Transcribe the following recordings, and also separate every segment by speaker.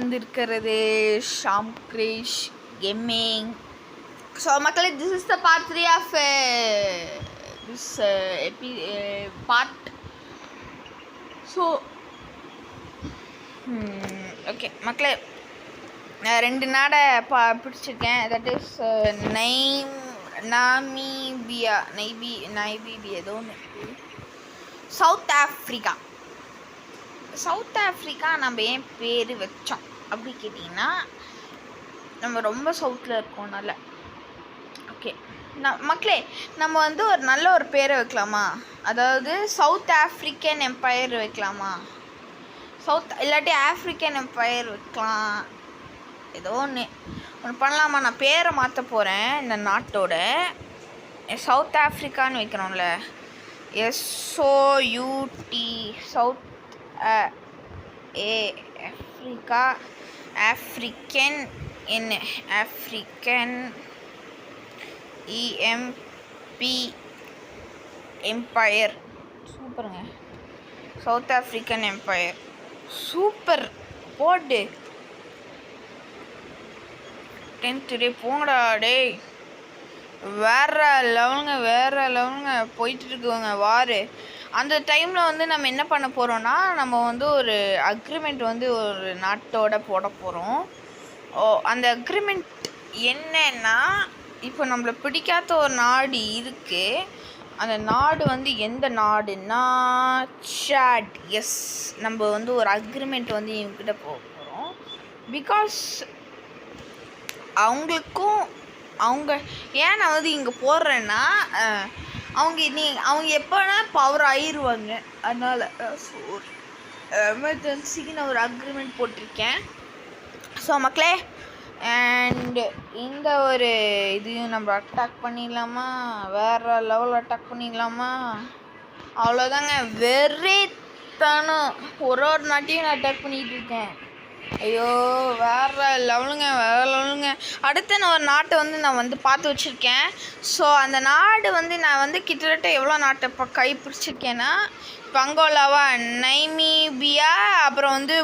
Speaker 1: வந்திருக்கிறது ஷாம் கிரேஷ் கேமிங். ஸோ மக்களே, this is the part 3 of this part. So okay மக்களே, நான் 2 நாடை பிடிச்சிருக்கேன். தட் இஸ் நாமிபியா ஏதோ ஒன்று, சவுத் ஆஃப்ரிக்கா. சவுத் ஆஃப்ரிக்கா நம்ம ஏன் பேர் வச்சோம் அப்படி கேட்டிங்கன்னா, நம்ம ரொம்ப சவுத்தில் இருக்கோம்னால. ஓகே மக்களே, நம்ம வந்து ஒரு நல்ல ஒரு பேரை வைக்கலாமா? அதாவது சவுத் ஆஃப்ரிக்கன் எம்பையர் வைக்கலாமா? இல்லாட்டி ஆஃப்ரிக்கன் எம்பையர் வைக்கலாம். ஏதோ ஒன்று பண்ணலாமா? நான் பேரை மாற்ற போகிறேன். இந்த நாட்டோட சவுத் ஆஃப்ரிக்கான்னு வைக்கிறோம்ல, SOUT சவுத் ஆஃப்ரிக்கா, ஆஃப்ரிக்கன் என்ன ஆஃப்ரிக்கன் EMP எம்பையர். சூப்பருங்க, சவுத் ஆஃப்ரிக்கன் எம்பையர். சூப்பர், போடு 10th டே போங்கடா டே. வேற லெவலுங்க போயிட்டு இருக்குங்க வாரு. அந்த டைமில் வந்து நம்ம என்ன பண்ண போகிறோன்னா, நம்ம வந்து ஒரு அக்ரிமெண்ட் வந்து ஒரு நாட்டோட போட போகிறோம். அந்த அக்ரிமெண்ட் என்னன்னா, இப்போ நம்மளை பிடிக்காத ஒரு நாடு இருக்குது. அந்த நாடு வந்து எந்த நாடுன்னா சாட். எஸ், நம்ம வந்து ஒரு அக்ரிமெண்ட் வந்து இவங்ககிட்ட போக போகிறோம். பிகாஸ் அவங்க ஏன் நான் வந்து இங்கே போடுறேன்னா, அவங்க எப்போனா பவர் ஆயிடுவாங்க. அதனால் எமர்ஜென்சிக்கு நான் ஒரு அக்ரிமெண்ட் போட்டிருக்கேன். ஸோ மக்களே, அண்ட் இந்த ஒரு இதையும் நம்ம அட்டாக் பண்ணிடலாமா? வேறு லெவலில் அட்டாக் பண்ணிடலாமா? அவ்வளோதாங்க, வெறித்தனம் ஒரு நாட்டையும் நான் அட்டாக் பண்ணிகிட்டு இருக்கேன். ஐயோ, வேறு லெவலுங்க. அடுத்து நான் ஒரு நாட்டை வந்து நான் வந்து பார்த்து வச்சுருக்கேன். ஸோ அந்த நாடு வந்து நான் வந்து கிட்டத்தட்ட எவ்வளோ நாட்டை இப்போ கைப்பிடிச்சிருக்கேன்னா, இப்போ அங்கோலாவா, நைமீபியா, அப்புறம் வந்து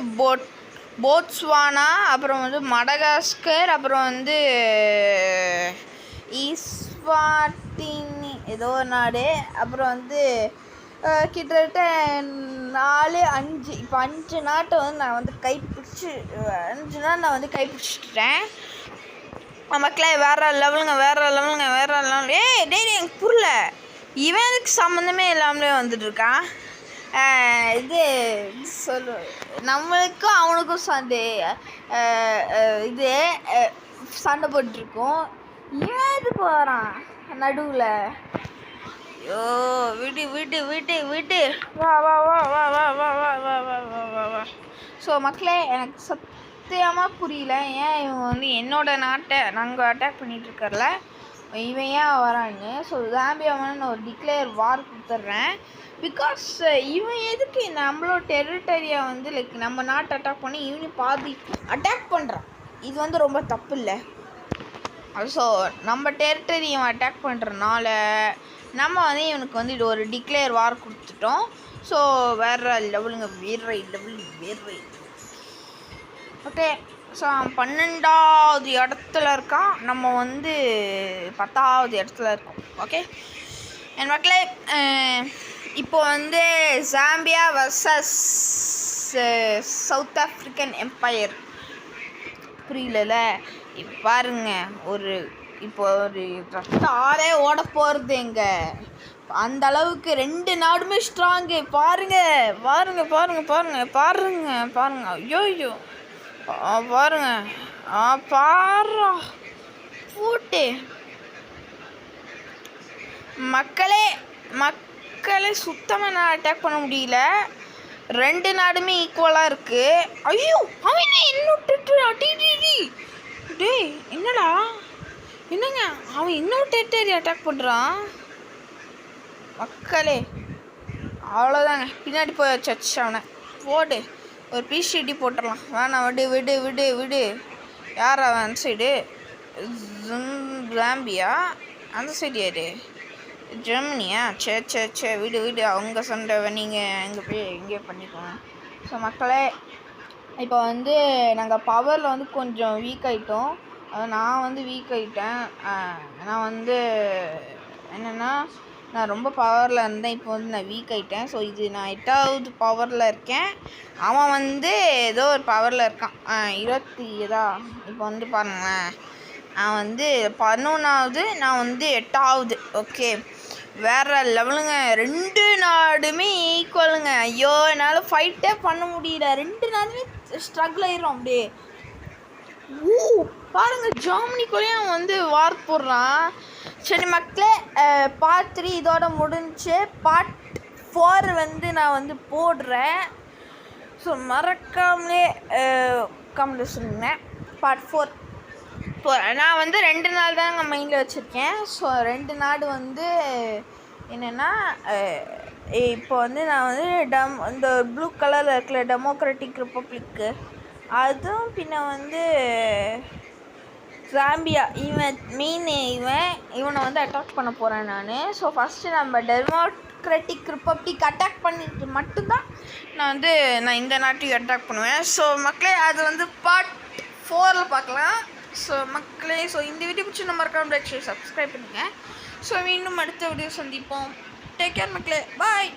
Speaker 1: போட்ஸ்வானா, அப்புறம் வந்து மடகாஸ்கர், அப்புறம் வந்து ஈஸ்வாட்டினி ஏதோ ஒரு நாடு, அப்புறம் வந்து கிட்டத்தட்ட 4, 5 இப்போ 5 நாட்டை வந்து நான் வந்து 5 நாள் நான் வந்து கைப்பிடிச்சிட்டேன். மக்களே, வேறு லெவலுங்க. டேய் எனக்கு புரியல, இவன் இதுக்கு சம்மந்தமே இல்லாமலே வந்துட்டுருக்கான். இது சொல்லு, நம்மளுக்கும் அவனுக்கும் சண்டை போட்டுருக்கோம். இவன் எதுக்கு வரான் நடுவில்? ஐயோ, விட்டு வா. ஸோ மக்களே, எனக்கு சத்தியமாக புரியல ஏன் இவங்க வந்து என்னோட நாட்டை நாங்கள் அட்டாக் பண்ணிகிட்ருக்கறல இவன் ஏன் வரான்னு. ஸோ ஜாம்பியாவை நான் ஒரு டிக்ளேர் வார் கொடுத்துட்றேன். பிகாஸ் இவன் எதுக்கு நம்மளோட டெரிட்டரியை வந்து லைக் நம்ம நாட்டை அட்டாக் பண்ணி இவனையும் பாதி அட்டாக் பண்ணுறான். இது வந்து ரொம்ப தப்பு இல்லை. ஸோ நம்ம டெரிட்டரியை அட்டாக் பண்ணுறதுனால நம்ம வந்து இவனுக்கு வந்து இது ஒரு டிக்ளேர் வார் கொடுத்துட்டோம். ஸோ வேறு லெவலுங்க, வேறு லெவல். ஓகே, ஸோ 12வது இடத்துல இருக்கான், நம்ம வந்து 10வது இடத்துல இருக்கோம். ஓகே என் மக்களே, இப்போ வந்து Zambia versus south African empire. புரியல? இப்போ பாருங்க, இப்போ ஒரு ரத்த ஆறே ஓட போகிறது எங்க. அந்த அளவுக்கு 2 நாடுமே ஸ்ட்ராங்கு. பாருங்க. ஐயோ பாருங்க, பாரா போட்டு. மக்களே சுத்தமாக நான் அட்டாக் பண்ண முடியல. 2 நாடுமே ஈக்குவலாக இருக்குது. ஐயோ, அவன் டேய் என்னங்க அவன் இன்னொரு டெரிட்டரி அட்டாக் பண்ணுறான். மக்களே அவ்வளோதாங்க, பின்னாடி போய் வச்சு அவனை போடு, ஒரு பிசிடி போட்டுடலாம். வேணாம், விடு. யார் அவன்? அந்த சைடு ஜாம்பியா, அந்த சைடு யாரு? ஜெர்மனியா? சே விடு. அவங்க சண்டை நீங்கள் இங்கே போய் எங்கேயே பண்ணிக்கோங்க. ஸோ மக்களே, இப்போ வந்து நாங்கள் பவரில் வந்து கொஞ்சம் வீக் ஆகிட்டோம். நான் வந்து வீக் ஆகிட்டேன். நான் வந்து என்னென்னா நான் ரொம்ப பவரில் இருந்தேன். இப்போ வந்து நான் வீக் ஆகிட்டேன். ஸோ இது நான் 8வது பவரில் இருக்கேன். அவன் வந்து ஏதோ ஒரு பவரில் இருக்கான். 20 இப்போ வந்து பாருங்களேன், நான் வந்து 11வது, நான் வந்து 8வது. ஓகே, வேறு லெவலுங்க. 2 நாடுமே ஈக்குவலுங்க. ஐயோ, என்னால் ஃபைட்டே பண்ண முடியல. 2 நாடுமே ஸ்ட்ரகிள் ஆயிடும் அப்படியே. பாருங்கள், ஜெர்மனிக்குள்ளேயும் அவன் வந்து வார் போடுறான். சரி மக்களே, பார்ட் 3 இதோட முடிஞ்சு. பார்ட் 4 வந்து நான் வந்து போடுறேன். ஸோ மறக்காமலே கமெண்ட் சொல்லுங்க. பார்ட் 4 நான் வந்து 2 நாள் தாங்க மைண்டில் வச்சுருக்கேன். ஸோ 2 நாடு வந்து என்னென்னா, இப்போ வந்து நான் வந்து இந்த ப்ளூ கலரில் இருக்கிற டெமோக்ராட்டிக் ரிப்பப்ளிக்கு, அதுவும் பின்ன வந்து ஜாம்பியா, இவனை வந்து அட்டாக் பண்ண போகிறேன் நான். ஸோ ஃபஸ்ட்டு நம்ம டெமோக்ராட்டிக் ரிப்பப்ளிக் அட்டாக் பண்ணிட்டு மட்டும்தான் நான் இந்த நாட்டையும் அட்டாக் பண்ணுவேன். ஸோ மக்களே, அது வந்து பார்ட் 4 பார்க்கலாம். ஸோ மக்களே, ஸோ இந்த வீடியோ பிடிச்சி நம்ம மறக்காம லைக், ஷேர், சப்ஸ்கிரைப் பண்ணுங்கள். ஸோ மீண்டும் அடுத்த வீடியோ சந்திப்போம். டேக் கேர் மக்களே, பாய்.